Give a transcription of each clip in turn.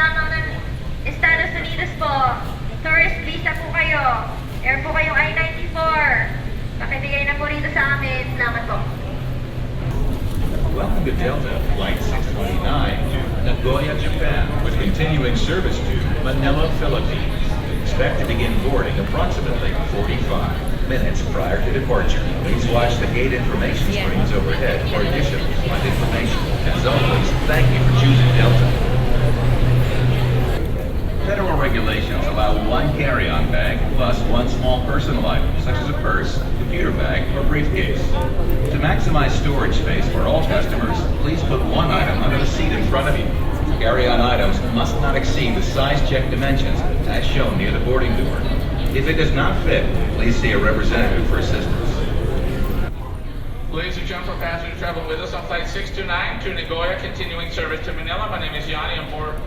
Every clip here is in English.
lamang ng Estados Unidos po. Tourist visa po kayo. Air po kayong I-94. Pakibigay na po rito sa amin. Salamat po. Welcome to Delta Flight 629 to Nagoya, Japan, with continuing service to Manila, Philippines. Expect to begin boarding approximately 45 minutes prior to departure. Please watch the gate information screens overhead for additional flight information. As always, thank you for choosing Delta. Federal regulations allow one carry-on bag plus one small personal item, such as a purse, computer bag, or briefcase. To maximize storage space for all customers, please put one item under the seat in front of you. Carry-on items must not exceed the size check dimensions as shown near the boarding door. If it does not fit, please see a representative for assistance. Ladies and gentlemen, passengers traveling with us on flight 629 to Nagoya, continuing service to Manila. My name is Yanni. I'm board.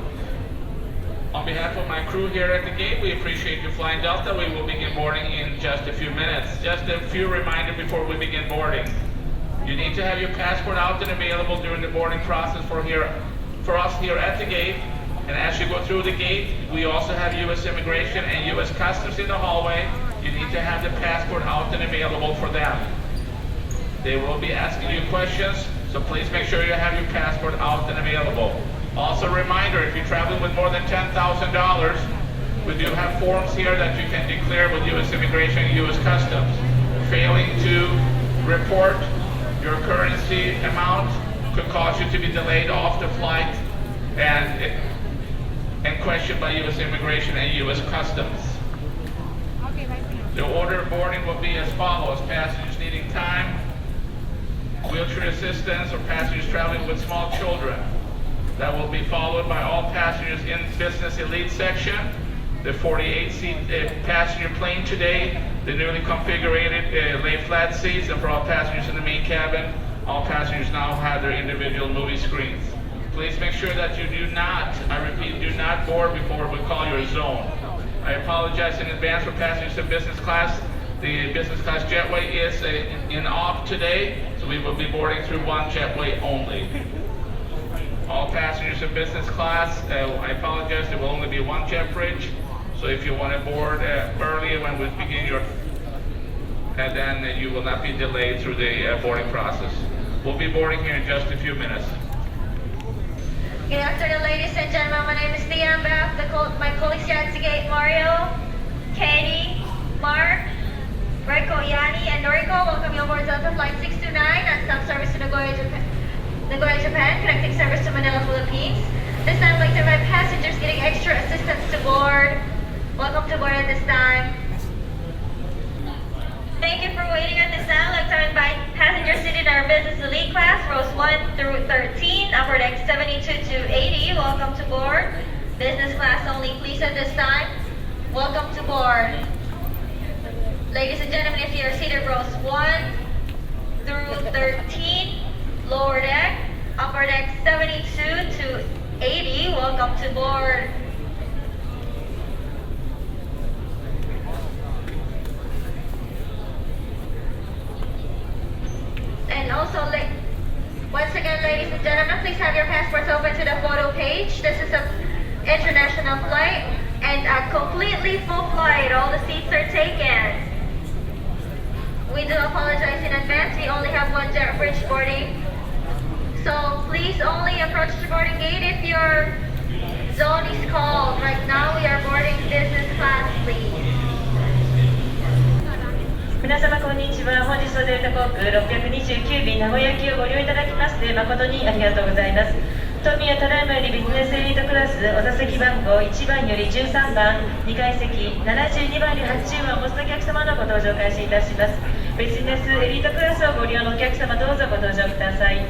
On behalf of my crew here at the gate, we appreciate you flying Delta. We will begin boarding in just a few minutes. Just a few reminders before we begin boarding. You need to have your passport out and available during the boarding process for us here at the gate. And as you go through the gate, we also have U.S. Immigration and U.S. Customs in the hallway. You need to have the passport out and available for them. They will be asking you questions, so please make sure you have your passport out and available. Also a reminder, if you're traveling with more than $10,000, we do have forms here that you can declare with U.S. Immigration and U.S. Customs. Failing to report your currency amount could cause you to be delayed off the flight and questioned by U.S. Immigration and U.S. Customs. The order of boarding will be as follows. Passengers needing time, wheelchair assistance, or passengers traveling with small children. That will be followed by all passengers in business elite section. The 48-seat passenger plane today, the newly configured lay flat seats, and for all passengers in the main cabin, all passengers now have their individual movie screens. Please make sure that you do not, I repeat, do not board before we call your zone. I apologize in advance for passengers in business class. The business class jetway is in off today, so we will be boarding through one jetway only. All passengers in business class, I apologize, there will only be one jet bridge. So if you want to board earlier when we begin your, and then you will not be delayed through the boarding process. We'll be boarding here in just a few minutes. Good afternoon, ladies and gentlemen. My name is Tia. My colleagues here at the gate, Mario, Katie, Mark, Reiko, Yanni, and Noriko. Welcome you aboard Delta Flight 629 and stop service to Nagoya, Japan, connecting service to Manila, Philippines. This time, I'd like to invite passengers getting extra assistance to board. Welcome to board at this time. Thank you for waiting at this time. I'd like to invite passengers seated in our business elite class, rows 1 through 13, upper deck 72 to 80. Welcome to board. Business class only, please, at this time. Welcome to board. Ladies and gentlemen, if you are seated rows 1 through 13, lower deck, upper deck 72 to 80, welcome to board. And also, once again, ladies and gentlemen, please have your passports open to the photo page. This is an international flight and a completely full flight. All the seats are taken. We do apologize in advance. We only have one jet bridge boarding. So please only approach the boarding gate if your zone is called. Right now we are boarding business class, please. 皆様こんにちは。本日のデルタ航空629便名古屋行きをご利用いただきまして誠にありがとうございます。当便はただいまよりビジネスエリートクラスお座席番号1番より13番2階席72番より80番をお持ちのお客様のご搭乗開始いたします。ビジネスエリートクラスをご利用のお客様どうぞご搭乗ください。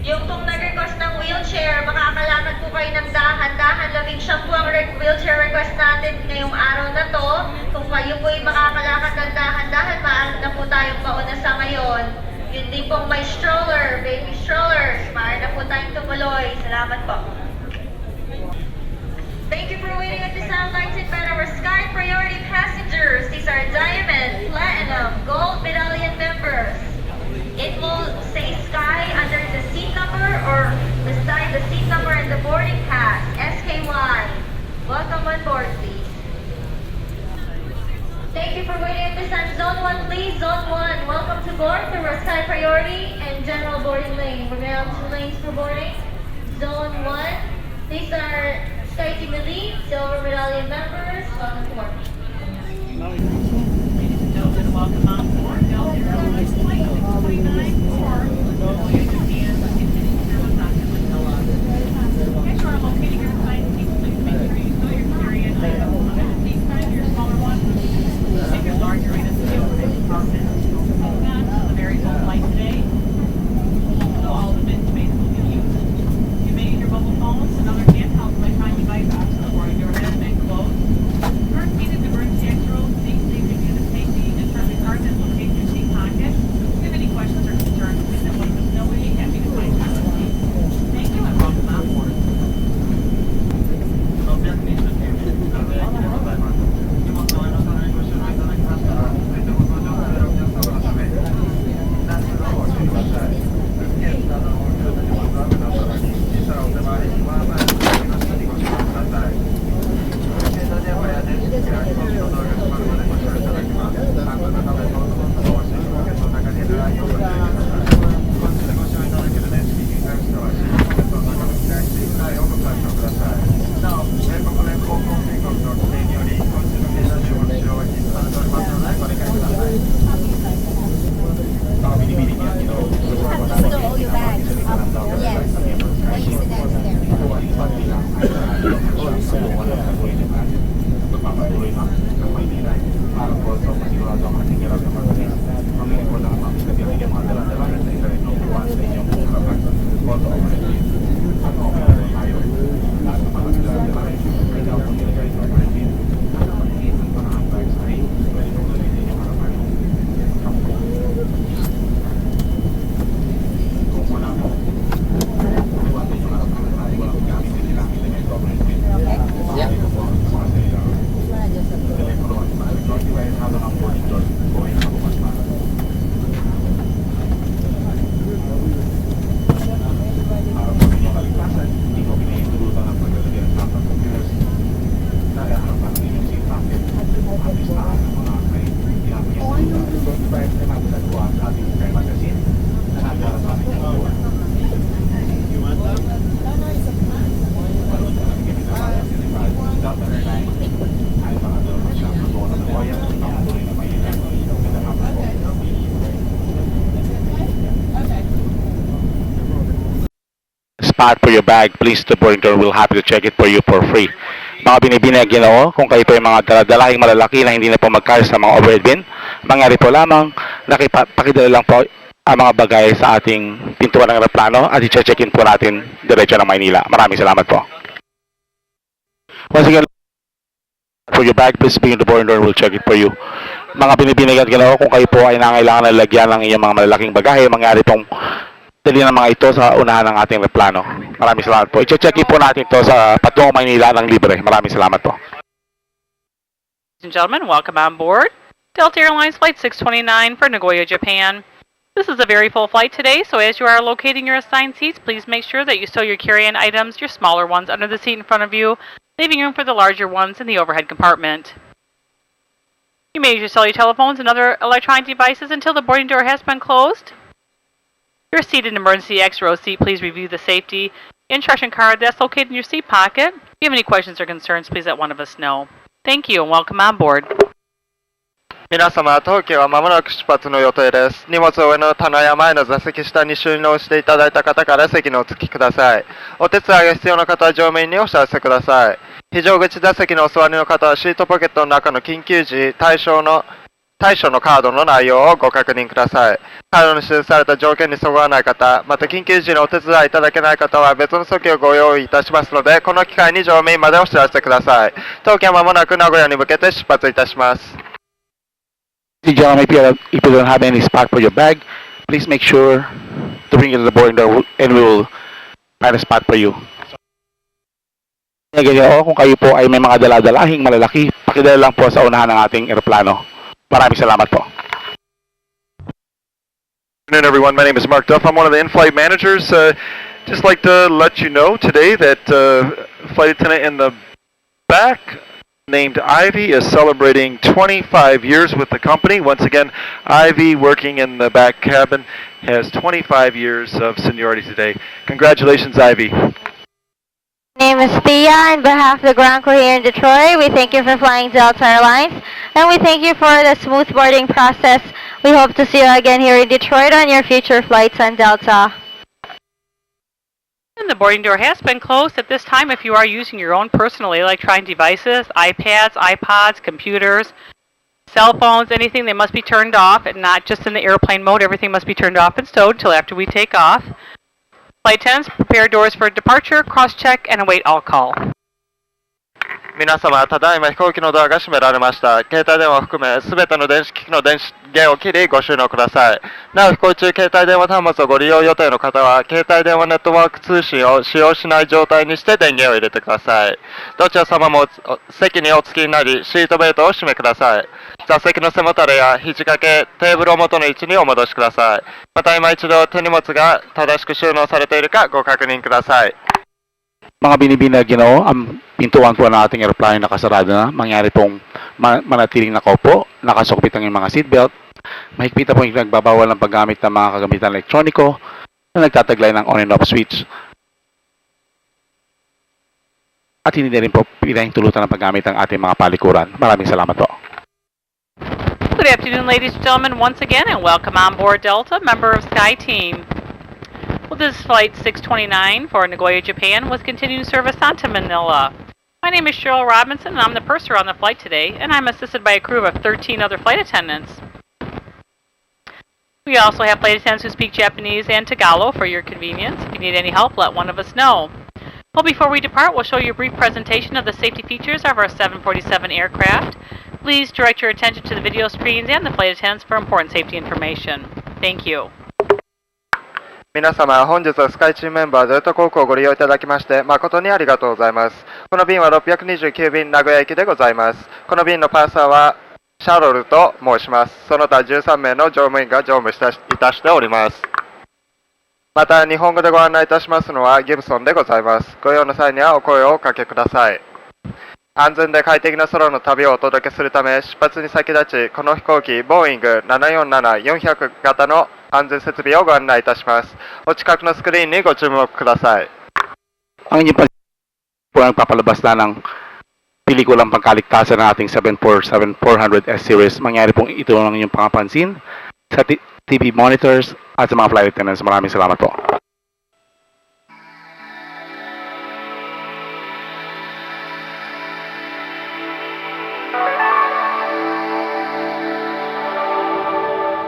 Yung kung nag-request ng wheelchair, makakalaman po kayo ng dahan-dahan. 11 po ang wheelchair request natin ngayong araw na to. Kung kayo po ay makakalakad ng dahan-dahan, maaari na po tayong pauna sa ngayon. Yun din pong may stroller, baby strollers, maaari na po tayong tumuloy. Salamat po. Thank you for waiting at this time. I'd like to invite our Sky Priority passengers. These are Diamond, Platinum, Gold Medallion members. It will say Sky under the seat number or beside the seat number and the board you for waiting at this time. Zone 1, please. Zone 1, welcome to board through our sky priority and general boarding lane. We're going to have 2 lanes for boarding. Zone 1, these are Sky Team Elite, Silver Medallion members. Welcome to board. Ladies and gentlemen, welcome on board. Delta Airlines Flight 629 for Nagoya, Japan, continuing to Osaka, Manila. As you are locating your assigned seats, please make sure you stow your carry-on items under the seat side, your smaller ones. Take your larger items to the overhead compartment. Moving on to the very full flight today. So all the bin space will be used. You may use your mobile phones and other handheld electronic devices before your head has been closed. First, seated emergency exit row seat, please review the safety and certainly card that locate your seat pocket. If you have any questions or concerns, please let one of us know. We'd be happy to find out. Thank you and welcome on board. 'Spot for your bag, please the boarding door will happy to check it for you for free. Mga binibinag ginoo, kung kayo po ay mga daladalahing malalaki na hindi na po magkaya sa mga overhead bin, mangyari po lamang, pakidala lang po ang mga bagay sa ating pintuan ng aeroplano at i-check-in po natin diretso ng Maynila. Maraming salamat po. Once again, for your bag, please begin the boarding door will check it for you. Mga binibinag ginoo, kung kayo po ay nangailangan na lagyan ng inyong mga malalaking bagahe, mangyari pong dali ng mga ito sa unahan ng ating aeroplano. Maraming salamat po. I-check-in po natin ito sa patungong Maynila ng libre. Maraming salamat po. Ladies and gentlemen, welcome on board. Delta Airlines Flight 629 for Nagoya, Japan. This is a very full flight today, so as you are locating your assigned seats, please make sure that you stow your carry-on items, your smaller ones, under the seat in front of you, leaving room for the larger ones in the overhead compartment. You may use your cellular telephones and other electronic devices until the boarding door has been closed. If you're seated in emergency exit row seat, please review the safety instruction card that's located in your seat pocket. If you have any questions or concerns, please let one of us know. Thank you and welcome on board. 皆様、当機はまもなく出発の予定です。荷物を上の棚や前の座席下に収納していただいた方から席にお着きください。お手伝いが必要な方は乗務員にお知らせください。非常口座席のお座りの方はシートポケットの中の緊急時対処のカードの内容をご確認ください。カードに記された条件にそぐわない方、また緊急時にお手伝いいただけない方は別の席をご用意いたしますので、この機会に乗務員までお知らせください。当機はまもなく名古屋に向けて出発いたします。Ladies and gentlemen, if you don't have any spot for your bag, please make sure to bring it to the boarding door and we will find a spot for you. Kung kayo po ay may mga daladalahing malalaki, pakidala lang po sa unahan ng ating eroplano. Maraming salamat po. Good afternoon, everyone. My name is Mark Duff. I'm one of the in-flight managers. Just like to let you know today that flight attendant in the back named Ivy is celebrating 25 years with the company. Once again, Ivy, working in the back cabin, has 25 years of seniority today. Congratulations, Ivy. My name is Thea. On behalf of the ground crew here in Detroit, we thank you for flying Delta Airlines, and we thank you for the smooth boarding process. We hope to see you again here in Detroit on your future flights on Delta. And the boarding door has been closed at this time. If you are using your own personal electronic devices, iPads, iPods, computers, cell phones, anything, they must be turned off, and not just in the airplane mode. Everything must be turned off and stowed until after we take off. Flight attendants, prepare doors for departure, cross-check, and await all call. 皆様、ただいま飛行機のドアが閉められました。携帯電話を含め、すべての電子機器の電源を切り、ご収納ください。なお、飛行中、携帯電話端末をご利用予定の方は、携帯電話ネットワーク通信を使用しない状態にして電源を入れてください。どちら様も席にお着きになり、シートベルトを締めください。座席の背もたれや肘掛け、テーブルを元の位置にお戻しください。また、今一度手荷物が正しく収納されているかご確認ください。Mga binibinag, ang pintuan po ng ating aeroplano nakasarado na. Mangyari pong manatiling nakaupo, nakasukpit ang mga seatbelt. Mahigpit po yung nagbabawal ng paggamit ng mga kagamitan elektroniko na nagtataglay ng on and off switch. At hindi na rin po pinahintulutan ng paggamit ng ating mga palikuran. Maraming salamat po. Good afternoon, ladies and gentlemen, once again, and welcome on board Delta, member of Sky Team. Well, this is Flight 629 for Nagoya, Japan, with continuing service on to Manila. My name is Cheryl Robinson, and I'm the purser on the flight today, and I'm assisted by a crew of 13 other flight attendants. We also have flight attendants who speak Japanese and Tagalog for your convenience. If you need any help, let one of us know. Well, before we depart, we'll show you a brief presentation of the safety features of our 747 aircraft. Please direct your attention to the video screens and the flight attendants for important safety information. Thank you. 皆様、本日はスカイチームメンバーデルタ航空をご利用いただきまして誠にありがとうございます。この便は629便名古屋行きでございます。この便のパーサーはシャロルと申します。その他13名の乗務員が乗務いたしております。また、日本語でご案内いたしますのはギブソンでございます。ご用の際にはお声をおかけください。安全で快適な空の旅をお届けするため、出発に先立ち、この飛行機、ボーイング747-400型の安全設備をご案内いたします。お近くのスクリーンにご注目ください。Ang inyong po nagpapalabas na ng pelikulang pangkaligtasan ng ating 747-400S series. Mangyari pong ito ng inyong pangapansin sa TV monitors at sa mga flight attendants. Maraming salamat po.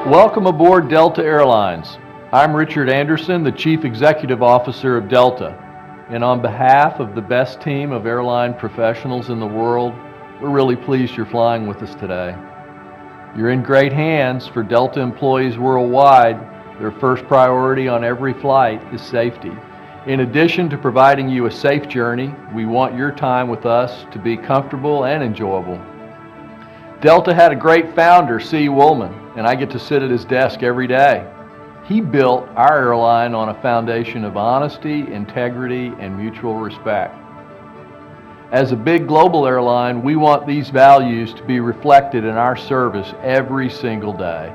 Welcome aboard Delta Airlines. I'm Richard Anderson, the Chief Executive Officer of Delta. And on behalf of the best team of airline professionals in the world, we're really pleased you're flying with us today. You're in great hands. For Delta employees worldwide, their first priority on every flight is safety. In addition to providing you a safe journey, we want your time with us to be comfortable and enjoyable. Delta had a great founder, C. Woolman, and I get to sit at his desk every day. He built our airline on a foundation of honesty, integrity, and mutual respect. As a big global airline, we want these values to be reflected in our service every single day.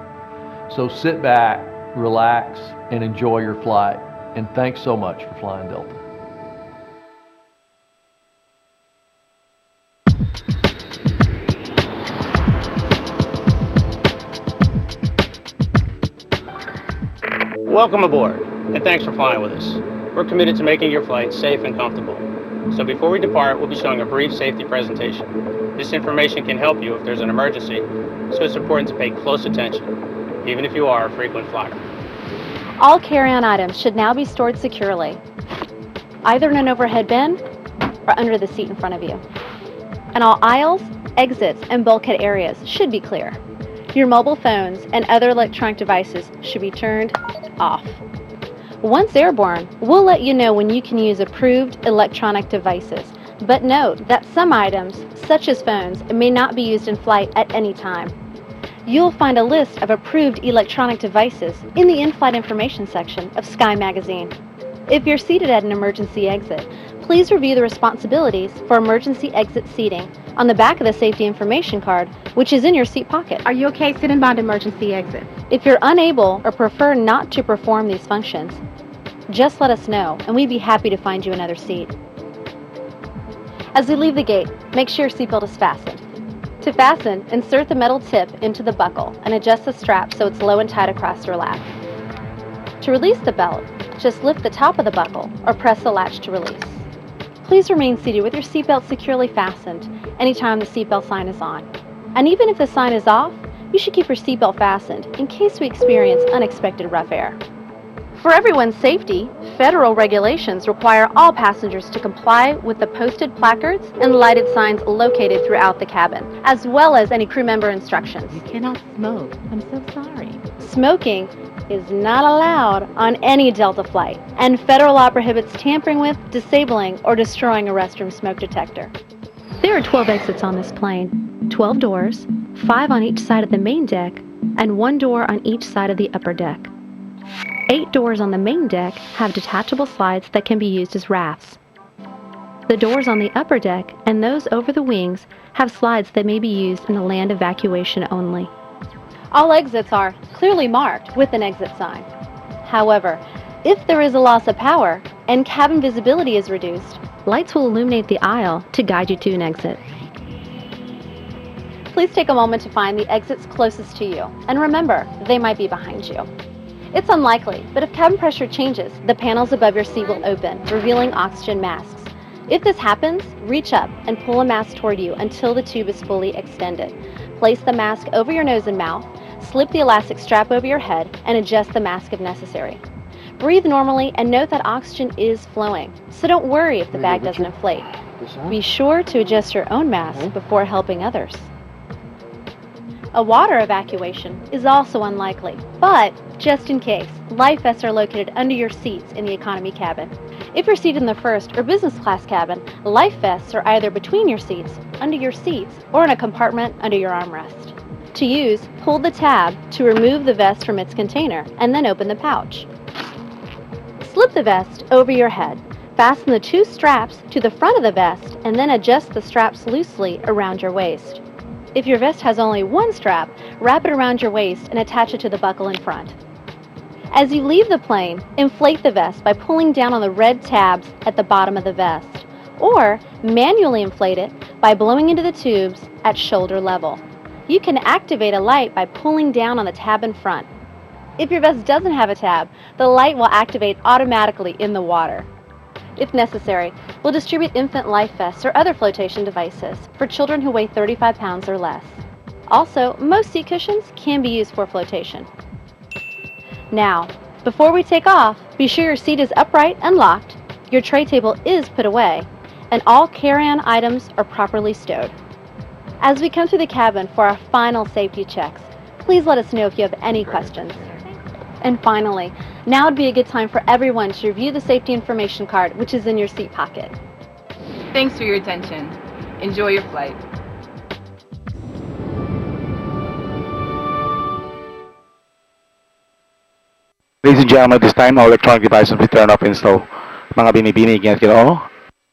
So sit back, relax, and enjoy your flight. And thanks so much for flying Delta. Welcome aboard, and thanks for flying with us. We're committed to making your flight safe and comfortable. So before we depart, we'll be showing a brief safety presentation. This information can help you if there's an emergency, so it's important to pay close attention, even if you are a frequent flyer. All carry-on items should now be stored securely, either in an overhead bin or under the seat in front of you. And all aisles, exits, and bulkhead areas should be clear. Your mobile phones and other electronic devices should be turned off. Once airborne, we'll let you know when you can use approved electronic devices. But note that some items, such as phones, may not be used in flight at any time. You'll find a list of approved electronic devices in the in-flight information section of Sky Magazine. If you're seated at an emergency exit, please review the responsibilities for emergency exit seating on the back of the safety information card, which is in your seat pocket. Are you okay sitting by the emergency exit? If you're unable or prefer not to perform these functions, just let us know and we'd be happy to find you another seat. As we leave the gate, make sure your seatbelt is fastened. To fasten, insert the metal tip into the buckle and adjust the strap so it's low and tight across your lap. To release the belt, just lift the top of the buckle or press the latch to release. Please remain seated with your seatbelt securely fastened anytime the seatbelt sign is on. And even if the sign is off, you should keep your seatbelt fastened in case we experience unexpected rough air. For everyone's safety, federal regulations require all passengers to comply with the posted placards and lighted signs located throughout the cabin, as well as any crew member instructions. You cannot smoke. I'm so sorry. Smoking is not allowed on any Delta flight, and federal law prohibits tampering with, disabling, or destroying a restroom smoke detector. There are 12 exits on this plane, 12 doors, 5 on each side of the main deck, and 1 door on each side of the upper deck. 8 doors on the main deck have detachable slides that can be used as rafts. The doors on the upper deck and those over the wings have slides that may be used in the land evacuation only. All exits are clearly marked with an exit sign. However, if there is a loss of power and cabin visibility is reduced, lights will illuminate the aisle to guide you to an exit. Please take a moment to find the exits closest to you, and remember, they might be behind you. It's unlikely, but if cabin pressure changes, the panels above your seat will open, revealing oxygen masks. If this happens, reach up and pull a mask toward you until the tube is fully extended. Place the mask over your nose and mouth, slip the elastic strap over your head, and adjust the mask if necessary. Breathe normally and note that oxygen is flowing, so don't worry if the bag doesn't inflate. Be sure to adjust your own mask before helping others. A water evacuation is also unlikely, but just in case, life vests are located under your seats in the economy cabin. If you're seated in the first or business class cabin, life vests are either between your seats, under your seats, or in a compartment under your armrest. To use, pull the tab to remove the vest from its container and then open the pouch. Slip the vest over your head. Fasten the 2 straps to the front of the vest and then adjust the straps loosely around your waist. If your vest has only 1 strap, wrap it around your waist and attach it to the buckle in front. As you leave the plane, inflate the vest by pulling down on the red tabs at the bottom of the vest, or manually inflate it by blowing into the tubes at shoulder level. You can activate a light by pulling down on the tab in front. If your vest doesn't have a tab, the light will activate automatically in the water. If necessary, we'll distribute infant life vests or other flotation devices for children who weigh 35 pounds or less. Also, most seat cushions can be used for flotation. Now, before we take off, be sure your seat is upright and locked, your tray table is put away, and all carry-on items are properly stowed. As we come through the cabin for our final safety checks, please let us know if you have any questions. And finally, now would be a good time for everyone to review the safety information card, which is in your seat pocket. Thanks for your attention. Enjoy your flight. Ladies and gentlemen, at this time, all electronic devices will be turned off and slow. Mga binibinig at ginoo,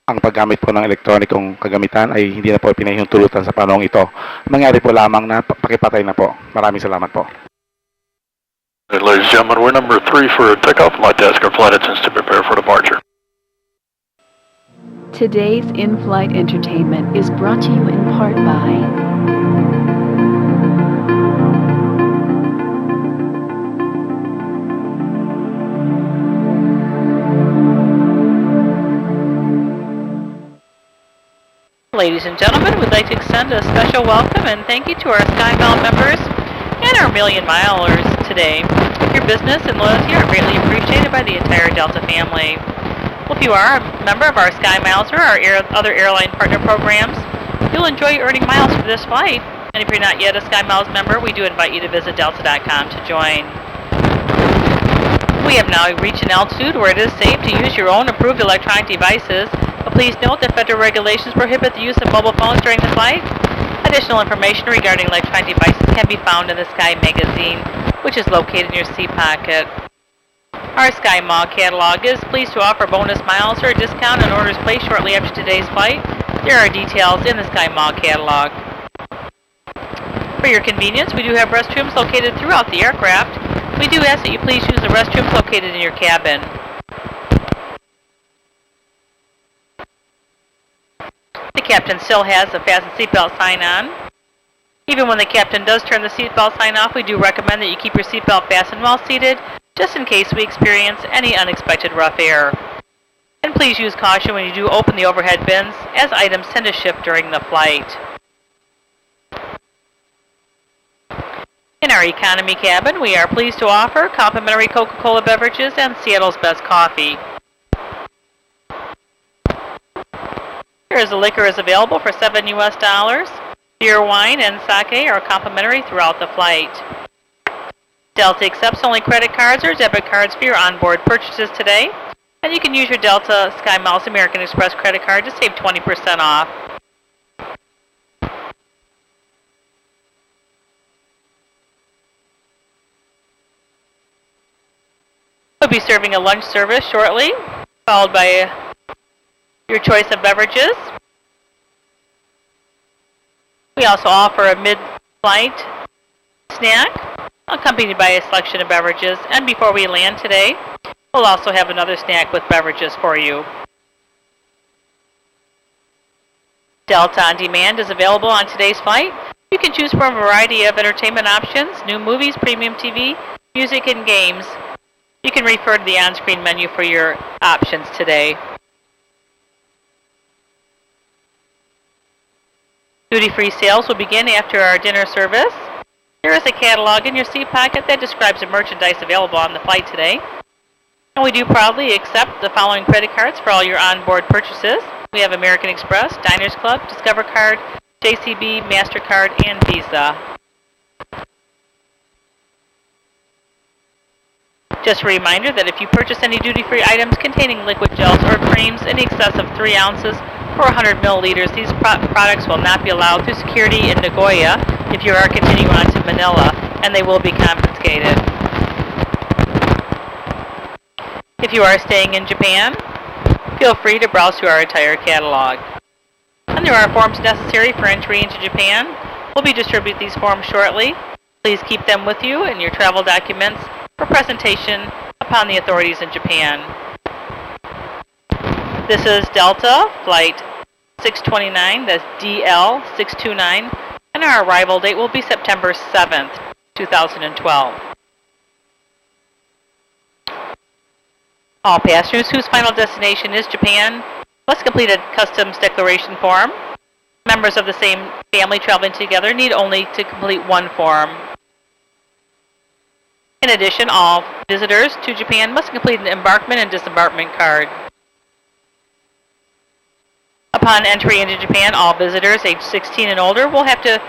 ang paggamit po ng elektronikong kagamitan ay hindi na po pinahihintulutan sa panahong ito. Mangyari po lamang na pakipatay na po. Maraming salamat po. Ladies and gentlemen, we're number 3 for takeoff. I'd like to ask our flight attendants to prepare for departure. Today's in-flight entertainment is brought to you in part by Ladies and gentlemen, we'd like to extend a special welcome and thank you to our SkyMile members and our Million Milers today. Your business and loyalty are greatly appreciated by the entire Delta family. Well, if you are a member of our SkyMiles or our other airline partner programs, you'll enjoy earning miles for this flight. And if you're not yet a SkyMiles member, we do invite you to visit delta.com to join. We have now reached an altitude where it is safe to use your own approved electronic devices. But please note that federal regulations prohibit the use of mobile phones during the flight. Additional information regarding electronic devices can be found in the Sky magazine, which is located in your seat pocket. Our Sky Mall catalog is pleased to offer bonus miles or a discount on orders placed shortly after today's flight. There are details in the Sky Mall catalog. For your convenience, we do have restrooms located throughout the aircraft. We do ask that you please use the restrooms located in your cabin. The captain still has the fasten seatbelt sign on. Even when the captain does turn the seatbelt sign off, we do recommend that you keep your seatbelt fastened while seated, just in case we experience any unexpected rough air. And please use caution when you do open the overhead bins, as items tend to shift during the flight. In our economy cabin, we are pleased to offer complimentary Coca-Cola beverages and Seattle's best coffee. Here is the liquor is available for $7 US. Beer, wine, and sake are complimentary throughout the flight. Delta accepts only credit cards or debit cards for your onboard purchases today, and you can use your Delta SkyMiles American Express credit card to save 20% off. We'll be serving a lunch service shortly, followed by your choice of beverages. We also offer a mid-flight snack, accompanied by a selection of beverages. And before we land today, we'll also have another snack with beverages for you. Delta On Demand is available on today's flight. You can choose from a variety of entertainment options, new movies, premium TV, music, and games. You can refer to the on-screen menu for your options today. Duty-free sales will begin after our dinner service. There is a catalog in your seat pocket that describes the merchandise available on the flight today. And we do proudly accept the following credit cards for all your onboard purchases. We have American Express, Diners Club, Discover Card, JCB, MasterCard, and Visa. Just a reminder that if you purchase any duty-free items containing liquid gels or creams in excess of 3 ounces or 100 milliliters, these products will not be allowed through security in Nagoya if you are continuing on to Manila, and they will be confiscated. If you are staying in Japan, feel free to browse through our entire catalog. And there are forms necessary for entry into Japan. We'll be distributing these forms shortly. Please keep them with you and your travel documents for presentation upon the authorities in Japan. This is Delta, Flight 629, that's DL629, and our arrival date will be September 7th, 2012. All passengers whose final destination is Japan must complete a customs declaration form. Members of the same family traveling together need only to complete one form. In addition, all visitors to Japan must complete an embarkment and disembarkment card. Upon entry into Japan, all visitors aged 16 and older will have to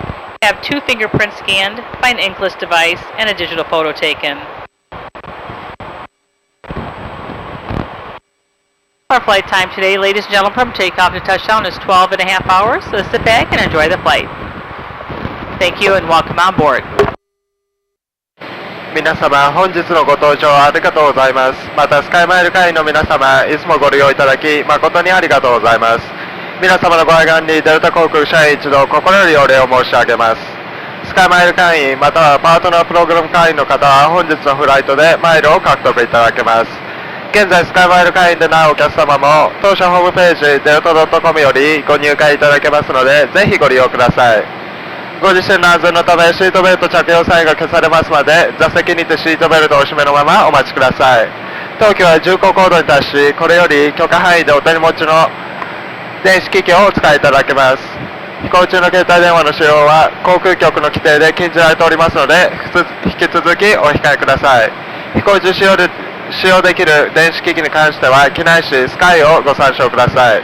have 2 fingerprints scanned by an inkless device and a digital photo taken. Our flight time today, ladies and gentlemen, from takeoff to touchdown is 12.5 hours, so sit back and enjoy the flight. Thank you and welcome on board. 皆様、本日のご搭乗ありがとうございます。またスカイマイル会員の皆様、いつもご利用いただき誠にありがとうございます。皆様のご愛願にデルタ航空社員一同心よりお礼を申し上げます。スカイマイル会員またはパートナープログラム会員の方は本日のフライトでマイルを獲得いただけます。現在スカイマイル会員でないお客様も当社ホームページデルタ .com よりご入会いただけますのでぜひご利用ください。ご自身の安全のためシートベルト着用サインが消されますまで座席にてシートベルトをお締めのままお待ちください。当機は重航高度に達しこれより許可範囲でお手に持ちの電子機器をお使いいただけます。飛行中の携帯電話の使用は航空局の規定で禁じられておりますので引き続きお控えください。飛行中使用できる電子機器に関しては機内紙スカイをご参照ください。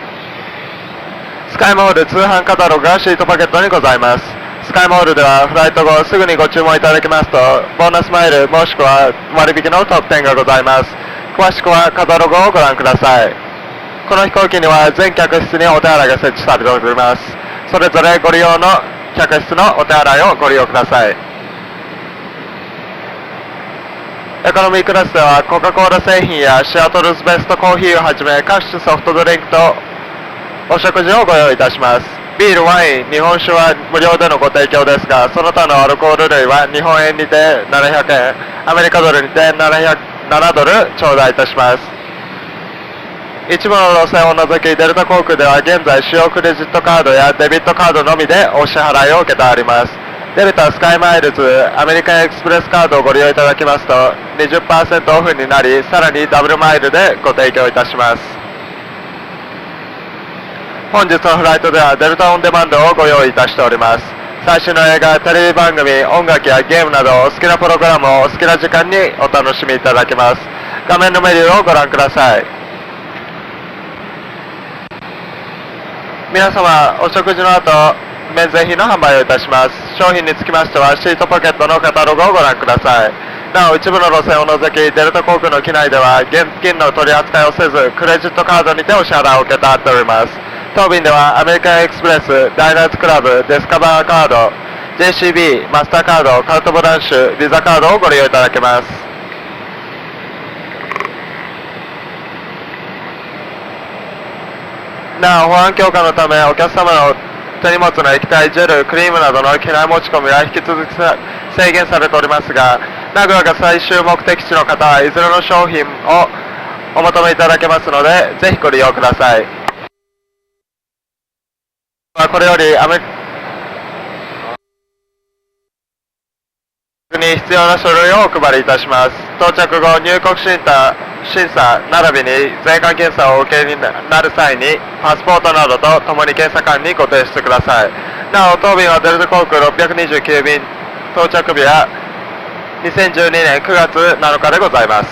スカイモール通販カタログがシートパケットにございます。スカイモールではフライト後すぐにご注文いただけますとボーナスマイルもしくは割引の特典がございます。詳しくはカタログをご覧ください。この飛行機には全客室にお手洗いが設置されております。それぞれご利用の客室のお手洗いをご利用ください。エコノミークラスではコカ・コーラ製品やシアトルズベストコーヒーをはじめ各種ソフトドリンクとお食事をご用意いたします。ビール、ワイン、日本酒は無料でのご提供ですが、その他のアルコール類は日本円にて700円、アメリカドルにて7ドル頂戴いたします。一部の路線を除き、デルタ航空では現在使用クレジットカードやデビットカードのみでお支払いを受けております。デルタスカイマイルズアメリカンエクスプレスカードをご利用いただきますと 20% オフになり、さらにダブルマイルでご提供いたします。本日のフライトではデルタオンデマンドをご用意いたしております。最新の映画、テレビ番組、音楽やゲームなどお好きなプログラムをお好きな時間にお楽しみいただけます。画面のメニューをご覧ください。皆様、お食事の後、免税品の販売をいたします。商品につきましてはシートポケットのカタログをご覧ください。なお、一部の路線を除き、デルタ航空の機内では現金の取り扱いをせず、クレジットカードにてお支払いを受けたっております。当便ではアメリカンエクスプレス、ダイナーズクラブ、デスカバーカード、JCB、マスターカード、カウントブランシュ、ビザカードをご利用いただけます。なお、保安強化のためお客様の手荷物の液体、ジェル、クリームなどの機内持ち込みは引き続き制限されておりますが、名古屋が最終目的地の方はいずれの商品をお求めいただけますので、ぜひご利用ください。これよりに必要な書類をお配りいたします。到着後、入国審査並びに税関検査をお受けになる際にパスポートなどとともに検査官にご提出ください。なお、当便はデルタ航空629便、到着日は2012年9月7日でございます。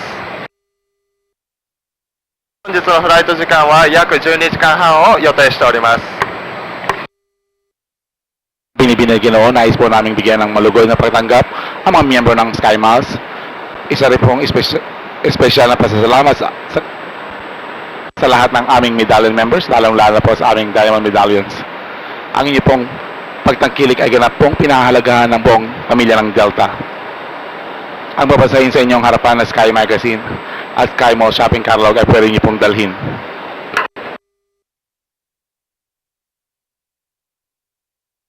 本日のフライト時間は約12時間半を予定しております。Binibini Ginoo, nais po naming bigyan ng malugoy na pagtanggap ang mga miyembro ng Sky Miles. Isa rin pong espesyal na pasasalamat sa lahat ng aming medallion members, lalong-lalo po sa aming Diamond Medallions. Ang inyo pong pagtangkilik ay ganap pong pinahahalagahan ng buong pamilya ng Delta. Ang babasahin sa inyong harapan na Sky Magazine at Sky Mall Shopping Catalog ay pwede niyo pong dalhin.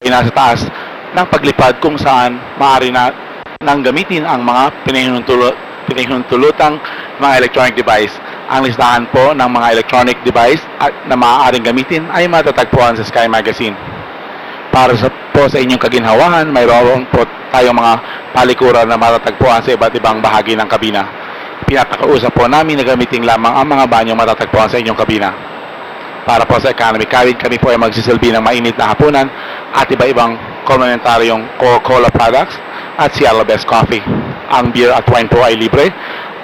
Nasa taas ng paglipad kung saan maaari na nang gamitin ang mga pinahinuntulutang mga electronic device. Ang listahan po ng mga electronic device na maaaring gamitin ay matatagpuan sa Sky Magazine. Para po sa inyong kaginhawahan, mayroon po tayong mga palikuran na matatagpuan sa iba't ibang bahagi ng kabina. Pinapakausap po namin na gamitin lamang ang mga banyo matatagpuan sa inyong kabina. Para po sa economy cabin, kami po ay magsisilbi ng mainit na hapunan at iba-ibang komplementaryong Coca-Cola products at Seattle Best Coffee. Ang beer at wine po ay libre.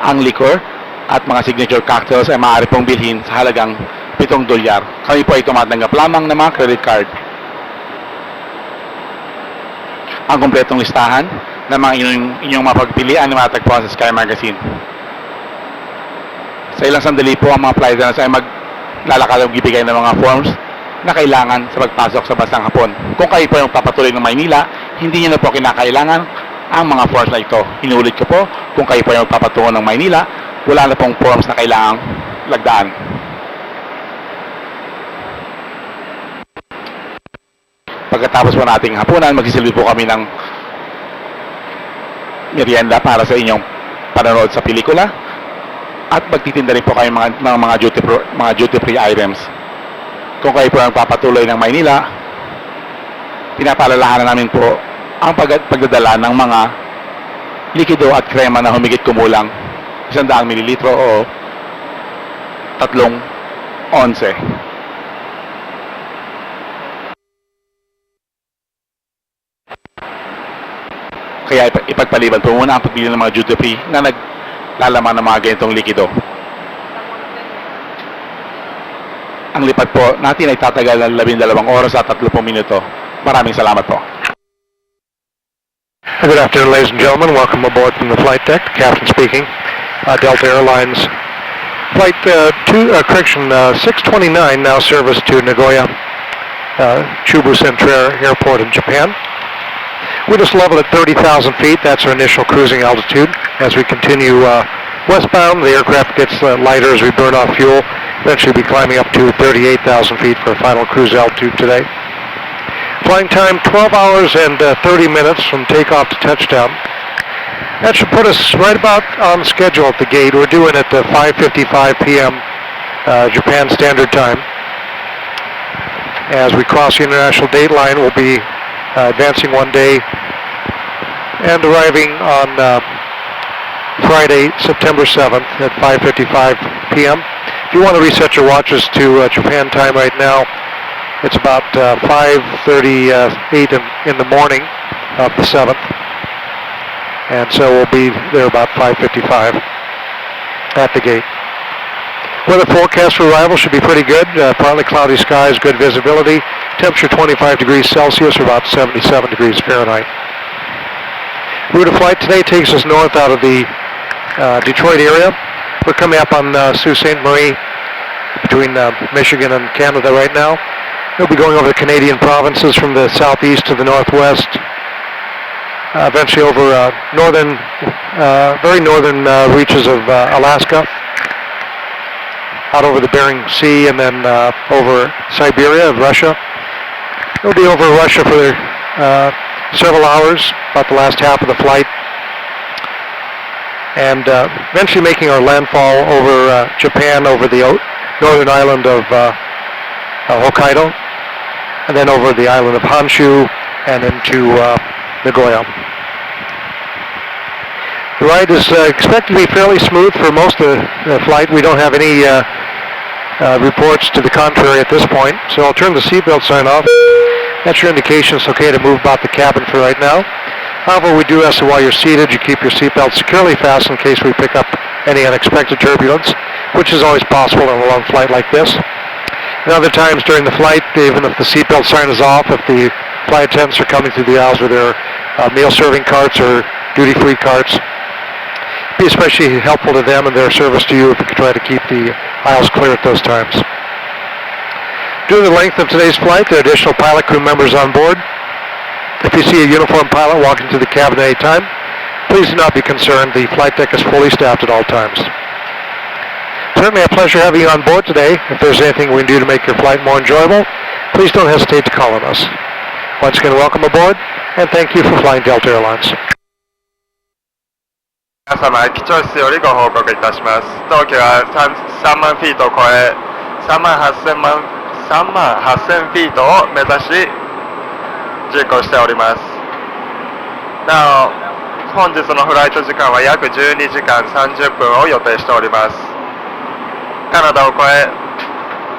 Ang liquor at mga signature cocktails ay maaari pong bilhin sa halagang $7. Kami po ay tumatanggap lamang ng mga credit card. Ang kompletong listahan ng mga inyong mapagpilian ay matatagpuan sa Sky Magazine. Sa ilang sandali po ang mga flight attendants ay lalakad ang bibigay ng mga forms na kailangan sa pagpasok sa bansang Hapon. Kung kayo po yung papatuloy ng Maynila, hindi nyo na po kinakailangan ang mga forms na ito. Inuulit ko po, kung kayo po yung papatungo ng Maynila, wala na pong forms na kailangang lagdaan. Pagkatapos po nating hapunan, magsisilbi po kami ng merienda para sa inyong panonood sa pelikula. At magtitinda rin po kayo mga duty-free items. Kung kayo po ang papatuloy ng Maynila, pinapaalalahanan namin po ang pagdadala ng mga likido at krema na humigit kumulang 100 mililitro o 3 onse. Kaya ipagpaliban po muna ang pagbili ng mga duty-free na lalaman ng mga ganitong likido. Ang lipad po natin ay tatagal ng 12 oras at 30 minuto. Maraming salamat po. Good afternoon, ladies and gentlemen. Welcome aboard from the flight deck. Captain speaking. Delta Airlines Flight 629 now service to Nagoya, Chubu Centrair Airport in Japan. We just leveled at 30,000 feet. That's our initial cruising altitude. As we continue westbound, the aircraft gets lighter as we burn off fuel, Eventually be climbing up to 38,000 feet for final cruise altitude today. Flying time 12 hours and 30 minutes from takeoff to touchdown. That should put us right about on schedule at the gate. We're doing it at 5:55 p.m. Japan Standard Time. As we cross the international date line, we'll be advancing one day and arriving on Friday, September 7th at 5:55 p.m. If you want to reset your watches to Japan time right now, it's about 5:38 in the morning of the 7th. And so we'll be there about 5:55 at the gate. Weather forecast for arrival should be pretty good. Partly cloudy skies, good visibility. Temperature 25 degrees Celsius or about 77 degrees Fahrenheit. Route of flight today takes us north out of the Detroit area. We're coming up on Sault Ste. Marie between Michigan and Canada right now. We'll be going over the Canadian provinces from the southeast to the northwest. Eventually over very northern reaches of Alaska, out over the Bering Sea, and then over Siberia, Russia. We'll be over Russia for several hours, about the last half of the flight, and eventually making our landfall over Japan, over the northern island of Hokkaido, and then over the island of Honshu, and into Nagoya. The ride is expected to be fairly smooth for most of the flight. We don't have any reports to the contrary at this point, so I'll turn the seatbelt sign off. That's your indication it's okay to move about the cabin for right now. However, we do ask that while you're seated, you keep your seatbelt securely fastened in case we pick up any unexpected turbulence, which is always possible on a long flight like this. And other times during the flight, even if the seatbelt sign is off, if the flight attendants are coming through the aisles with their meal serving carts or duty-free carts, be especially helpful to them and their service to you if you could try to keep the aisles clear at those times. Due to the length of today's flight, there are additional pilot crew members on board. If you see a uniformed pilot walking through the cabin at any time, please do not be concerned. The flight deck is fully staffed at all times. Certainly a pleasure having you on board today. If there's anything we can do to make your flight more enjoyable, please don't hesitate to call on us. Once again, welcome aboard, and thank you for flying Delta Airlines. 皆様、機長室よりご報告いたします。当機は3万フィートを超え、3万8000フィートを目指し、実行しております。なお、本日のフライト時間は約12時間30分を予定しております。カナダを越え、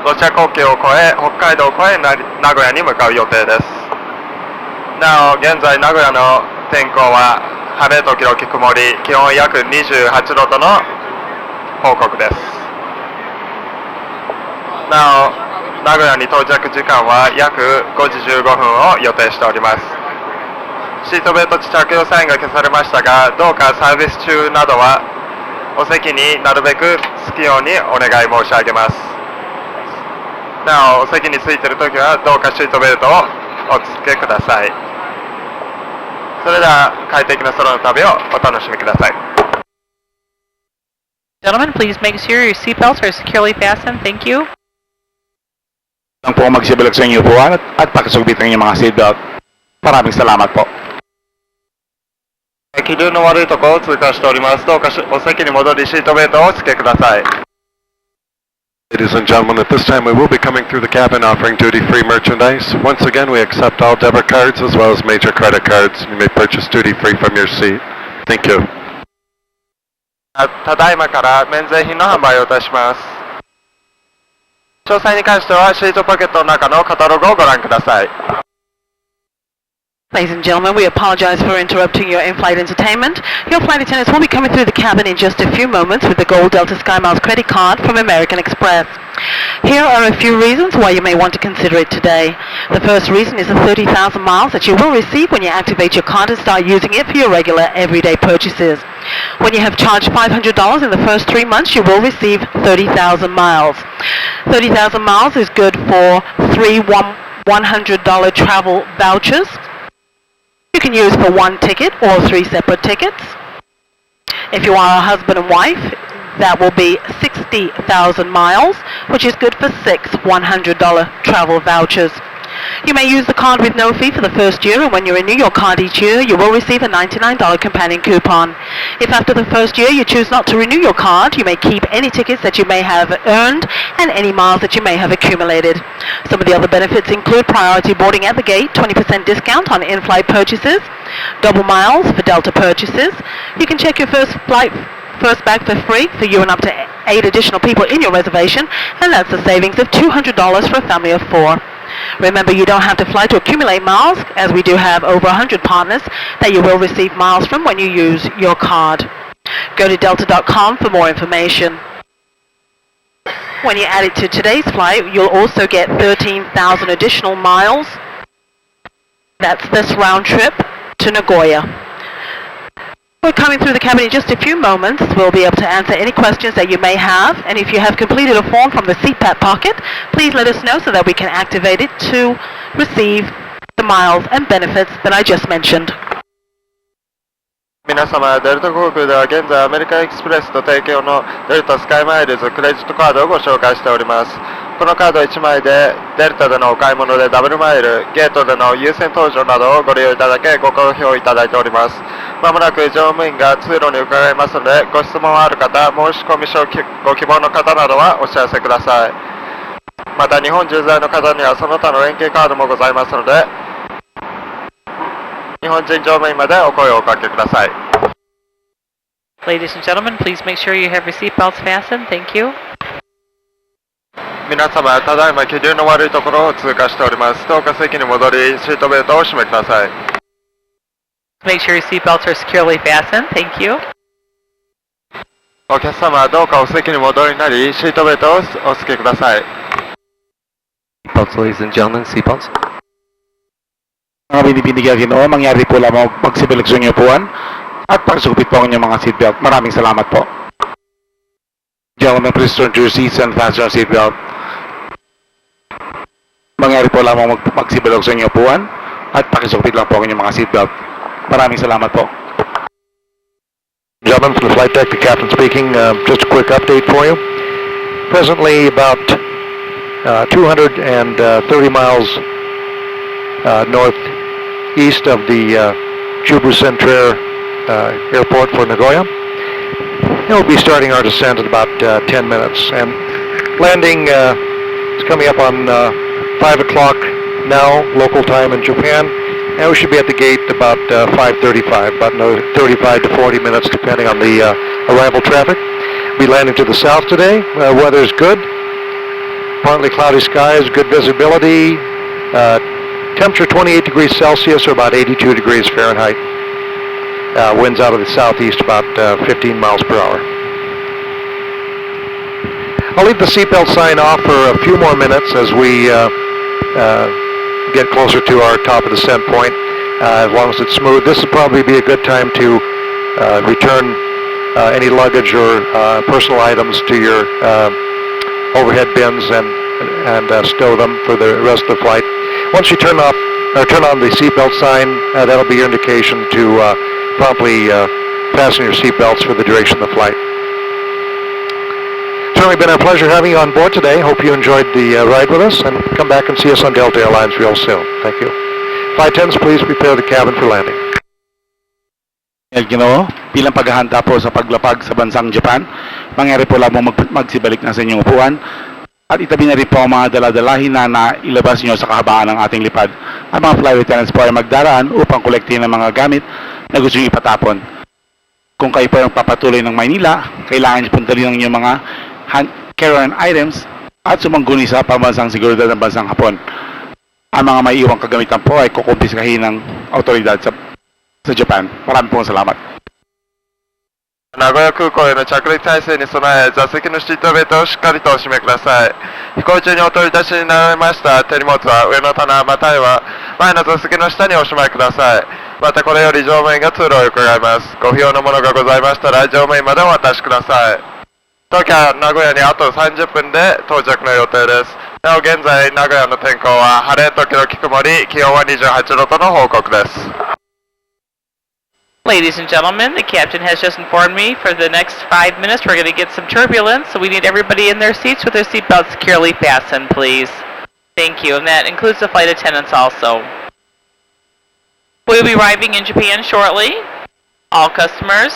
ロシア国境を越え、北海道を越え、名古屋に向かう予定です。なお、現在名古屋の天候は晴れ時々曇り、気温約28度との報告です。なお、名古屋に到着時間は約5時15分を予定しております。シートベルト着用サインが消されましたが、どうかサービス中などはお席になるべくつくようにお願い申し上げます。なお、お席についているときはどうかシートベルトをお付けください。それでは快適な空の旅をお楽しみください。 Gentlemen, please make sure your seatbelts are securely fastened. Thank you. Lang po magsibilag sa inyo upuan at pakisugbitan yung mga seatbelt. Maraming salamat po. 気流の悪いところを通過しております。どうかお席に戻りシートベルトをお付けください。 Ladies and gentlemen, at this time we will be coming through the cabin offering duty-free merchandise. Once again, we accept all debit cards as well as major credit cards. You may purchase duty-free from your seat. Thank you. ただいまから免税品の販売をいたします。詳細に関してはシートポケットの中のカタログをご覧ください。 Ladies and gentlemen, we apologize for interrupting your in-flight entertainment. Your flight attendants will be coming through the cabin in just a few moments with the Gold Delta SkyMiles credit card from American Express. Here are a few reasons why you may want to consider it today. The first reason is the 30,000 miles that you will receive when you activate your card and start using it for your regular everyday purchases. When you have charged $500 in the first 3 months, you will receive 30,000 miles. 30,000 miles is good for 3 $100 travel vouchers. You can use for 1 ticket or 3 separate tickets. If you are a husband and wife, That will be 60,000 miles, which is good for 6 $100 travel vouchers. You may use the card with no fee for the first year, and when you renew your card each year, you will receive a $99 companion coupon. If after the first year you choose not to renew your card, you may keep any tickets that you may have earned and any miles that you may have accumulated. Some of the other benefits include priority boarding at the gate, 20% discount on in-flight purchases, double miles for Delta purchases. You can check your first bag for free for you and up to 8 additional people in your reservation, and that's a savings of $200 for a family of 4. Remember, you don't have to fly to accumulate miles, as we do have over 100 partners that you will receive miles from when you use your card. Go to delta.com for more information. When you add it to today's flight, you'll also get 13,000 additional miles. That's this round trip to Nagoya. We're coming through the cabin in just a few moments. We'll be able to answer any questions that you may have, and if you have completed a form from the seatback pocket, please let us know so that we can activate it to receive the miles and benefits that I just mentioned. 皆様、デルタ航空では現在アメリカエクスプレスと提供のデルタスカイマイルズクレジットカードをご紹介しております。このカード1枚でデルタでのお買い物でダブルマイル、ゲートでの優先搭乗などをご利用いただけご好評いただいております。まもなく乗務員が通路に伺いますので、ご質問ある方、申し込み書ご希望の方などはお知らせください。また日本駐在の方にはその他の連携カードもございますので、日本人乗務員までお声をおかけください。Ladies and gentlemen, please make sure you have your seatbelts fastened. Thank you. 皆様、ただいま気流の悪いところを通過しております。どうか席に戻り、シートベルトをお締めください。Make sure your seatbelts are securely fastened. Thank you. お客様、どうかお席に戻りになり、シートベルトをお付けください。Seatbelts, ladies and gentlemen, seatbelts. Mga binibinigyan Ginoo, mangyari po lamang magsibeleksyon niyo puan at pagsugpit po ang inyong mga seatbelt. Maraming salamat po. Gentlemen, please turn to your seats and fasten your seatbelt. Mangyari po lamang magsibeleksyon niyo puan at pagsugpit lang po ang inyong mga seatbelt. Maraming salamat po. Gentlemen, from the flight deck, the captain speaking. Just a quick update for you. Presently, about 230 miles northeast of the Chubu Centrair airport for Nagoya. And we'll be starting our descent in about 10 minutes. And landing is coming up on 5 o'clock now, local time in Japan. And we should be at the gate about 5:35, about another 35 to 40 minutes depending on the arrival traffic. We'll be landing to the south today. Weather is good. Partly cloudy skies, good visibility. Temperature 28 degrees Celsius or about 82 degrees Fahrenheit. Winds out of the southeast about 15 miles per hour. I'll leave the seatbelt sign off for a few more minutes as we get closer to our top of the descent point. As long as it's smooth, this would probably be a good time to return any luggage or personal items to your overhead bins and stow them for the rest of the flight. Once you turn on the seatbelt sign, that'll be your indication to promptly fasten your seatbelts for the duration of the flight. Certainly been a pleasure having you on board today. Hope you enjoyed the ride with us, and come back and see us on Delta Airlines real soon. Thank you. Flight attendants, please prepare the cabin for landing. Ginoo, bilang paghahanda po sa paglapag sa bansang Japan, mangyari po lamang magsibalik na sa inyong upuan at itabi na rin po ang mga daladalahin na nailabas nyo sa kahabaan ng ating lipad. Ang mga flight attendants po ay magdaraan upang kolektin ng mga gamit na gusto nyo ipatapon. Kung kayo po ang papatuloy ng Maynila, kailangan nyo pong dalhin ang inyong mga carry-on items at sumangguni sa pambansang seguridad ng bansang Hapon. Ang mga may iwang kagamitan po ay kukumpiskahin ng autoridad sa Japan. Maraming pong salamat. 名古屋空港への着陸体制に備え、座席のシートベルトをしっかりとお締めください。飛行中にお取り出しになられました手荷物は上の棚または前の座席の下におしまいください。またこれより乗務員が通路を伺います。ご不要のものがございましたら乗務員までお渡しください。東京名古屋にあと30分で到着の予定です。なお現在名古屋の天候は晴れ時々曇り、気温は28度との報告です。Ladies and gentlemen, the captain has just informed me for the next 5 minutes we're going to get some turbulence, so we need everybody in their seats with their seatbelts securely fastened, please. Thank you, and that includes the flight attendants also. We'll be arriving in Japan shortly. All customers.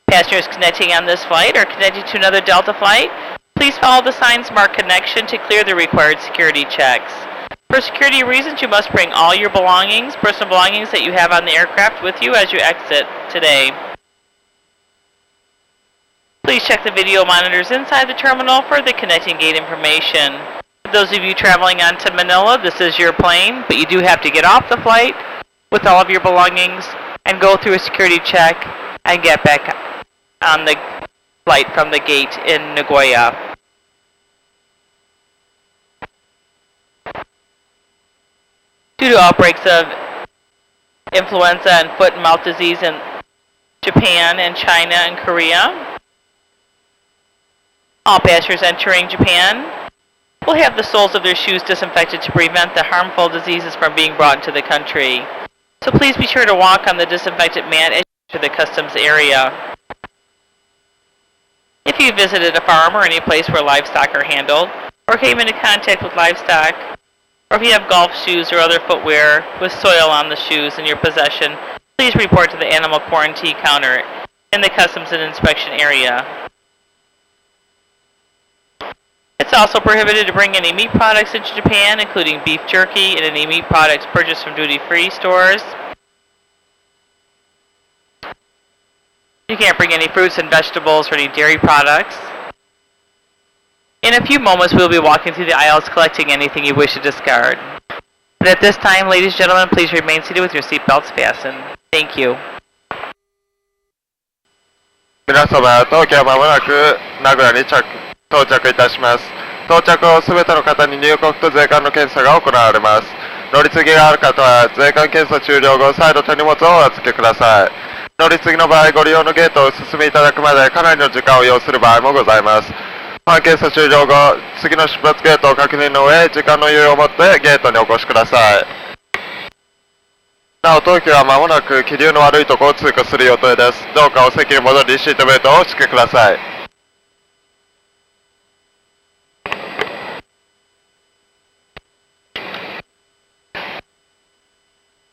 Passengers connecting on this flight or connecting to another Delta flight, please follow the signs marked connection to clear the required security checks. For security reasons, you must bring all your belongings, personal belongings that you have on the aircraft with you as you exit today. Please check the video monitors inside the terminal for the connecting gate information. For those of you traveling on to Manila, this is your plane, but you do have to get off the flight with all of your belongings and go through a security check and get back on the flight from the gate in Nagoya. Due to outbreaks of influenza and foot and mouth disease in Japan and China and Korea, all passengers entering Japan will have the soles of their shoes disinfected to prevent the harmful diseases from being brought into the country. So please be sure to walk on the disinfected mat as you enter the customs area. If you visited a farm or any place where livestock are handled, or came into contact with livestock, or if you have golf shoes or other footwear with soil on the shoes in your possession, please report to the animal quarantine counter in the customs and inspection area. It's also prohibited to bring any meat products into Japan, including beef jerky and any meat products purchased from duty-free stores. You can't bring any fruits and vegetables or any dairy products. In a few moments, we'll be walking through the aisles collecting anything you wish to discard. But at this time, ladies and gentlemen, please remain seated with your seatbelts fastened. Thank you. 皆様、当機はまもなく名古屋に到着いたします。到着後、すべての方に入国と税関の検査が行われます。乗り継ぎがある方は、税関検査終了後、再度手荷物をお預けください。乗り継ぎの場合、ご利用のゲートをお進みいただくまでかなりの時間を要する場合もございます。保安検査終了後、次の出発ゲートを確認の上、時間の余裕を持ってゲートにお越しください。なお、当機は間もなく気流の悪いところを通過する予定です。どうかお席に戻り、シートベルトをお付けください。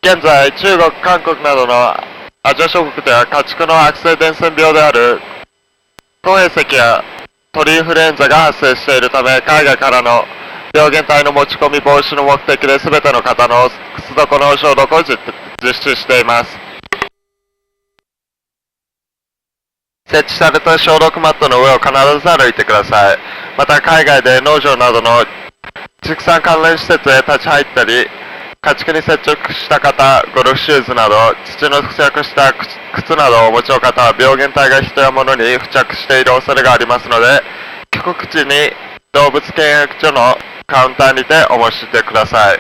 現在、中国、韓国などのアジア諸国では家畜の悪性伝染病である腸閉塞や鳥インフルエンザが発生しているため、海外からの病原体の持ち込み防止の目的で全ての方の靴底の消毒を実施しています。設置された消毒マットの上を必ず歩いてください。また海外で農場などの畜産関連施設へ立ち入ったり、家畜に接触した方、ゴルフシューズなど土の付着した靴などをお持ちの方は病原体が人や物に付着している恐れがありますので、帰国地に動物検疫所のカウンターにてお申し出ください。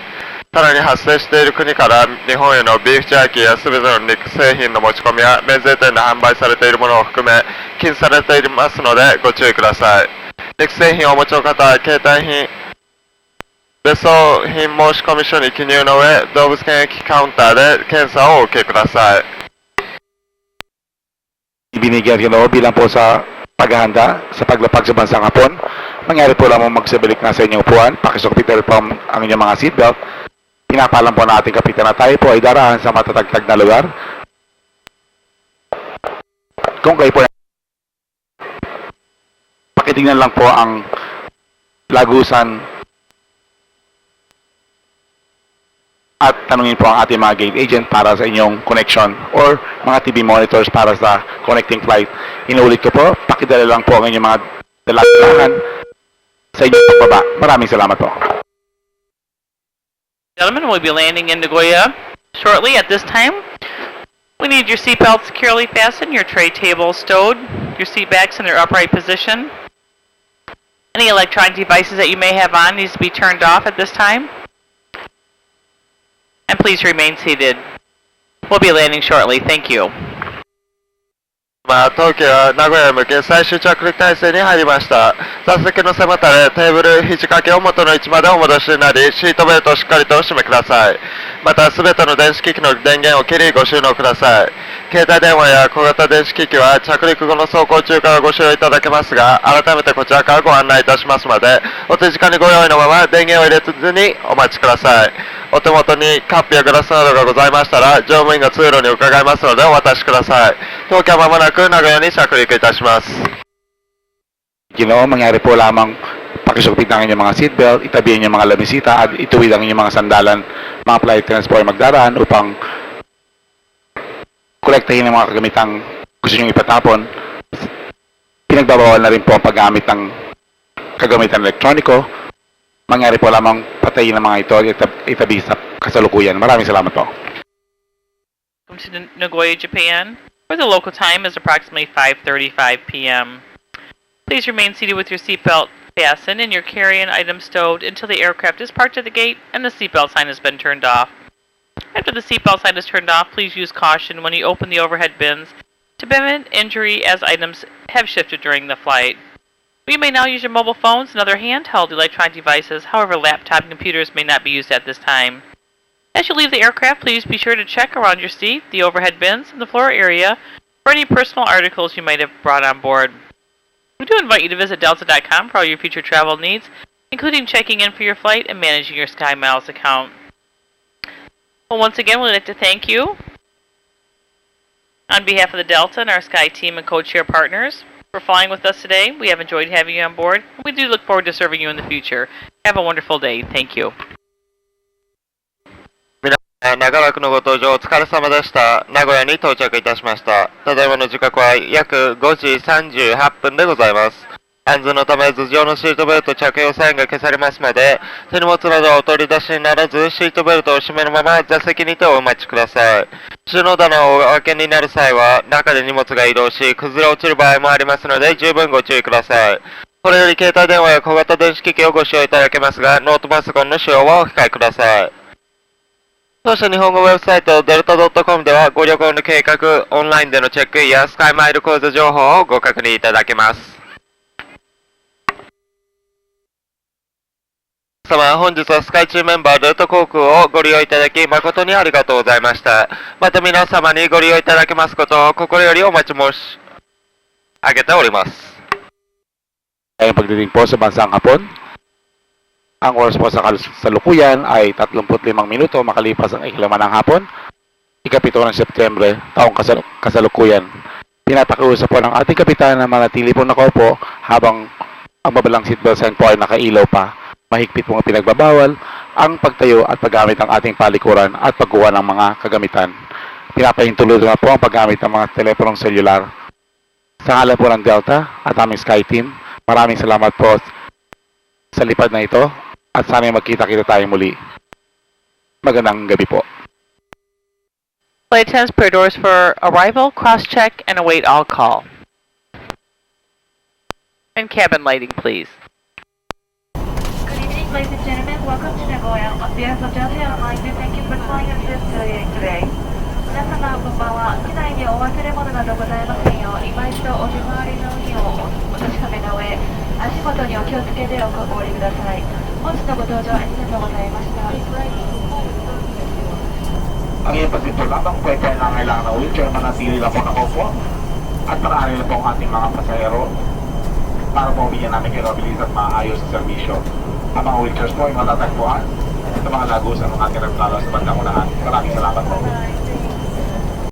さらに発生している国から日本へのビーフジャーキーや全ての肉製品の持ち込みや免税店で販売されているものを含め禁止されていますのでご注意ください。肉製品をお持ちの方は携帯品別送品申し込み書に記入の上、動物検疫カウンターで検査をお受けください。Ibinigyan ko bilang po sa paghahanda sa paglapag sa bansang Hapon. Mangyari po lamang magsabalik na sa inyong upuan, pakisukpital po ang inyong mga seatbelt. Pinapalam po natin kapitan na tayo po ay darahan sa matatagtag na lugar. Kung kayo po pakitingnan lang po ang lagusan at tanungin po ang ating mga gate agent para sa inyong connection or mga TV monitors para sa connecting flight. Inuulit ko po, pakidala lang po ang inyong mga dalahan sa inyong pagbaba. Maraming salamat po. Gentlemen, we'll be landing in Nagoya shortly. At this time, we need your seatbelts securely fastened, your tray table stowed, your seat backs in their upright position. Any electronic devices that you may have on needs to be turned off at this time. And please remain seated. We'll be landing shortly. Thank you. 当機は名古屋へ向け最終着陸態勢に入りました。座席の背もたれ、テーブル、肘掛けを元の位置までお戻しになり、シートベルトをしっかりとお締めください。また、すべての電子機器の電源を切りご収納ください。携帯電話や小型電子機器は着陸後の走行中からご使用いただけますが、改めてこちらからご案内いたしますので、お手近にご用意のまま電源を入れずにお待ちください。お手元にカップやグラスなどがございましたら、乗務員が通路に伺いますのでお渡しください。当機はまもなく名古屋に着陸いたします。Mangyari po lamang pakisukpit ng inyong mga seatbelt, itabihin yung mga lamisita at ituwid ang inyong mga sandalan. Mga flight attendants po ay magdaraan upang kolektahin ang mga kagamitang gusto nyo ipatapon. Pinagbabawal na rin po ang paggamit ng kagamitan elektroniko. Mangyari po lamang patayin ng mga ito at itabi sa kasalukuyan. Maraming salamat po. Welcome to Nagoya, Japan, where the local time is approximately 5:35 p.m. Please remain seated with your seatbelt fastened and your carry-on items stowed until the aircraft is parked at the gate and the seatbelt sign has been turned off. After the seatbelt sign is turned off, please use caution when you open the overhead bins to prevent injury as items have shifted during the flight. You may now use your mobile phones and other handheld electronic devices, however laptop and computers may not be used at this time. As you leave the aircraft, please be sure to check around your seat, the overhead bins, and the floor area for any personal articles you might have brought on board. We do invite you to visit Delta.com for all your future travel needs, including checking in for your flight and managing your SkyMiles account. Well, once again, we'd like to thank you on behalf of the Delta and our Sky team and co-chair partners for flying with us today. We have enjoyed having you on board. We do look forward to serving you in the future. Have a wonderful day. Thank you. 長らくのご搭乗お疲れ様でした。名古屋に到着いたしました。ただいまの時刻は約5時38分でございます。安全のため頭上のシートベルト着用サインが消されますので、手荷物などをお取り出しにならず、シートベルトを締めのまま座席にてお待ちください。収納棚をお開けになる際は、中で荷物が移動し、崩れ落ちる場合もありますので、十分ご注意ください。これより携帯電話や小型電子機器をご使用いただけますが、ノートパソコンの使用はお控えください。当社日本語ウェブサイト delta.com ではご旅行の計画、オンラインでのチェックインやスカイマイル講座情報をご確認いただけます。本日はスカイチームメンバーデルタ航空をご利用いただき誠にありがとうございました。また皆様にご利用いただけますことを心よりお待ち申し上げております。Pagdating po sa bansang Hapon, ang oras po sa kasalukuyan ay 35 minuto makalipas ang ikalaman ng hapon, ika-7 ng Setyembre, taong kasalukuyan. Pinapakiusap po ng ating kapitan na manatili po nakaupo habang ang babalang seatbelt sign po ay nakailaw pa. Mahigpit pong pinagbabawal ang pagtayo at paggamit ng ating palikuran at pagkuha ng mga kagamitan. Pinapahintulutan na po ang paggamit ng mga teleponong selular. Sa ngalan po ng Delta at aming Sky Team, maraming salamat po sa lipad na ito at sana magkita-kita tayo muli. Magandang gabi po. Flight attendants, prepare doors for arrival, cross-check, and await all call. And cabin lighting, please. Good evening, ladies and gentlemen. Welcome to Nagoya. On behalf of Delta Airlines, we thank you for flying us today. 皆様こんばんは。機内にお忘れ物などございませんよう、今一度お手回りの運用をお確かめの上、足元にお気をつけてお降りください。本日のご搭乗ありがとうございました。Ang iyong pagpito lamang po ay kailangan na wheelchair, manatili lang po nakaupo at marami na po ang ating mga pasahero para po bigyan namin kayo mabilis at maayos sa serbisyo. Ang mga wheelchairs po ay matatagpuan sa mga lagusan ng ating replano sa bandang unahan. Maraming salamat po.